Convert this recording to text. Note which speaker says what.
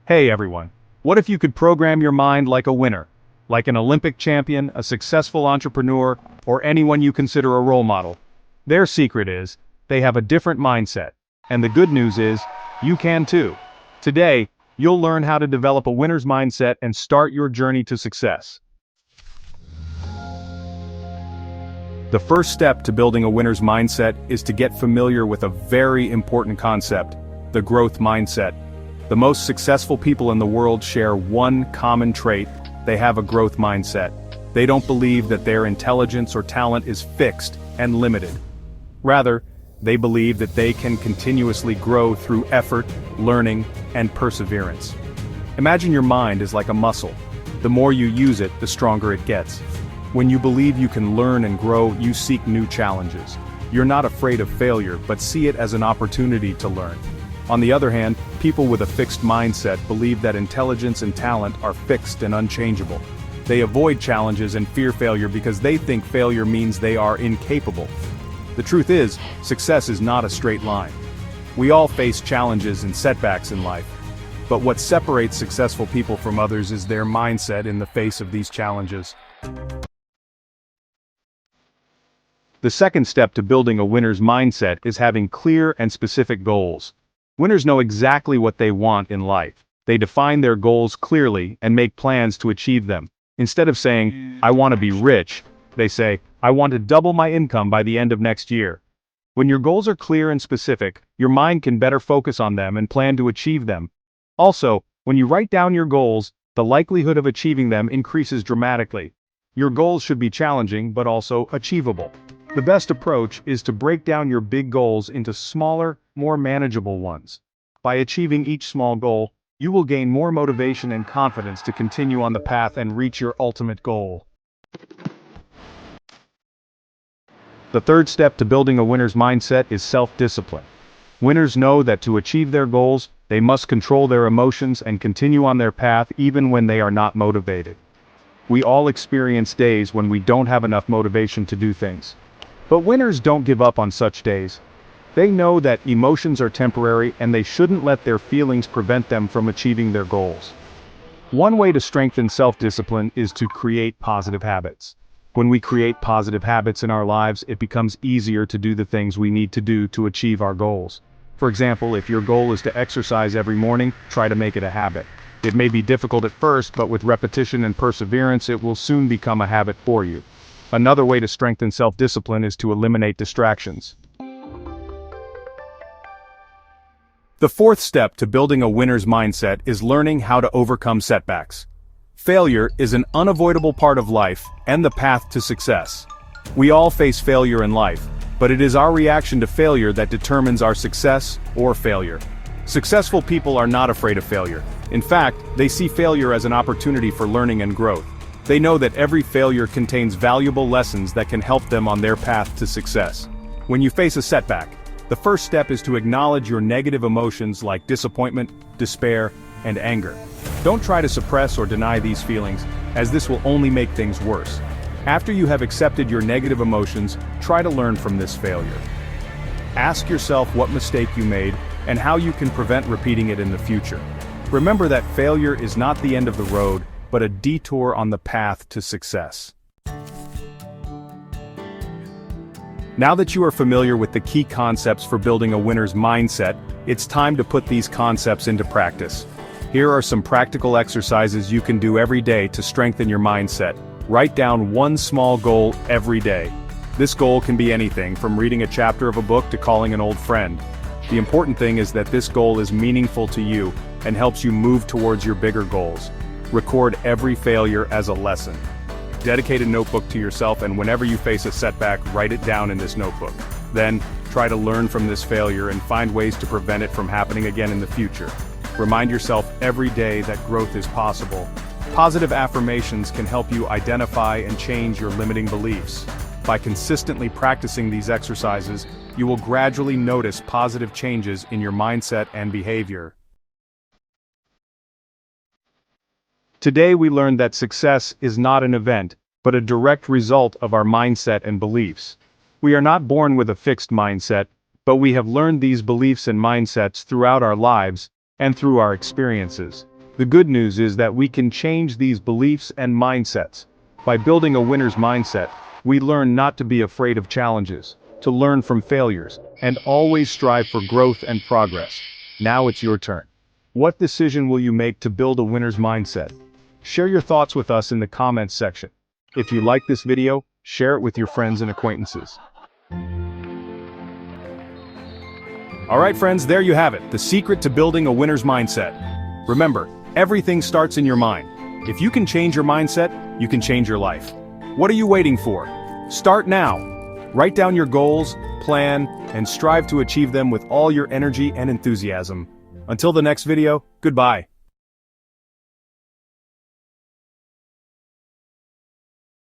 Speaker 1: Hey everyone. What if you could program your mind like a winner? Like an Olympic champion, a successful entrepreneur, or anyone you consider a role model? Their secret is, they have a different mindset. And the good news is, you can too. Today, you'll learn how to develop a winner's mindset and start your journey to success. The first step to building a winner's mindset is to get familiar with a very important concept, the growth mindset. The most successful people in the world share one common trait: they have a growth mindset. They don't believe that their intelligence or talent is fixed and limited. Rather, they believe that they can continuously grow through effort, learning, and perseverance. Imagine your mind is like a muscle. The more you use it, the stronger it gets. When you believe you can learn and grow, you seek new challenges. You're not afraid of failure, but see it as an opportunity to learn. On the other hand, people with a fixed mindset believe that intelligence and talent are fixed and unchangeable. They avoid challenges and fear failure because they think failure means they are incapable. The truth is, success is not a straight line. We all face challenges and setbacks in life. But what separates successful people from others is their mindset in the face of these challenges. The second step to building a winner's mindset is having clear and specific goals. Winners know exactly what they want in life. They define their goals clearly and make plans to achieve them. Instead of saying, "I want to be rich," they say, "I want to double my income by the end of next year." When your goals are clear and specific, your mind can better focus on them and plan to achieve them. Also, when you write down your goals, the likelihood of achieving them increases dramatically. Your goals should be challenging but also achievable. The best approach is to break down your big goals into smaller, more manageable ones. By achieving each small goal, you will gain more motivation and confidence to continue on the path and reach your ultimate goal. The third step to building a winner's mindset is self-discipline. Winners know that to achieve their goals, they must control their emotions and continue on their path even when they are not motivated. We all experience days when we don't have enough motivation to do things. But winners don't give up on such days. They know that emotions are temporary and they shouldn't let their feelings prevent them from achieving their goals. One way to strengthen self-discipline is to create positive habits. When we create positive habits in our lives, it becomes easier to do the things we need to do to achieve our goals. For example, if your goal is to exercise every morning, try to make it a habit. It may be difficult at first, but with repetition and perseverance, it will soon become a habit for you. Another way to strengthen self-discipline is to eliminate distractions. The fourth step to building a winner's mindset is learning how to overcome setbacks. Failure is an unavoidable part of life and the path to success. We all face failure in life, but it is our reaction to failure that determines our success or failure. Successful people are not afraid of failure. In fact, they see failure as an opportunity for learning and growth. They know that every failure contains valuable lessons that can help them on their path to success. When you face a setback, the first step is to acknowledge your negative emotions like disappointment, despair, and anger. Don't try to suppress or deny these feelings, as this will only make things worse. After you have accepted your negative emotions, try to learn from this failure. Ask yourself what mistake you made and how you can prevent repeating it in the future. Remember that failure is not the end of the road, but a detour on the path to success. Now that you are familiar with the key concepts for building a winner's mindset, it's time to put these concepts into practice. Here are some practical exercises you can do every day to strengthen your mindset. Write down one small goal every day. This goal can be anything from reading a chapter of a book to calling an old friend. The important thing is that this goal is meaningful to you and helps you move towards your bigger goals. Record every failure as a lesson. Dedicate a notebook to yourself, and whenever you face a setback, write it down in this notebook. Then, try to learn from this failure and find ways to prevent it from happening again in the future. Remind yourself every day that growth is possible. Positive affirmations can help you identify and change your limiting beliefs. By consistently practicing these exercises, you will gradually notice positive changes in your mindset and behavior. Today we learned that success is not an event, but a direct result of our mindset and beliefs. We are not born with a fixed mindset, but we have learned these beliefs and mindsets throughout our lives and through our experiences. The good news is that we can change these beliefs and mindsets. By building a winner's mindset, we learn not to be afraid of challenges, to learn from failures, and always strive for growth and progress. Now it's your turn. What decision will you make to build a winner's mindset? Share your thoughts with us in the comments section. If you like this video, share it with your friends and acquaintances. Alright friends, there you have it, the secret to building a winner's mindset. Remember, everything starts in your mind. If you can change your mindset, you can change your life. What are you waiting for? Start now. Write down your goals, plan, and strive to achieve them with all your energy and enthusiasm. Until the next video, goodbye.